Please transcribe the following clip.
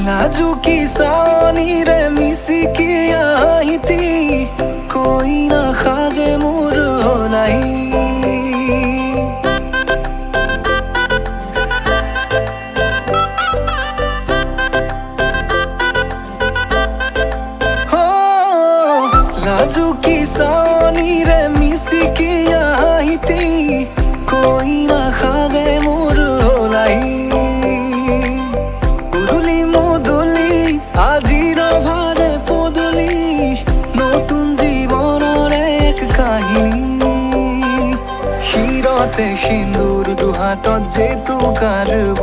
लाजुकी सानी रे मिसिकी आहिती कोई ना खाजे मोर नाही हो लाजुकी सानी रे मिसिकी आहिती कोई ना खाजे मोर नाही আজির ভারে পদলি নতুন জীবনের এক কাহিনী শিরতে সিন্দুর দুহাতত যেতু কারব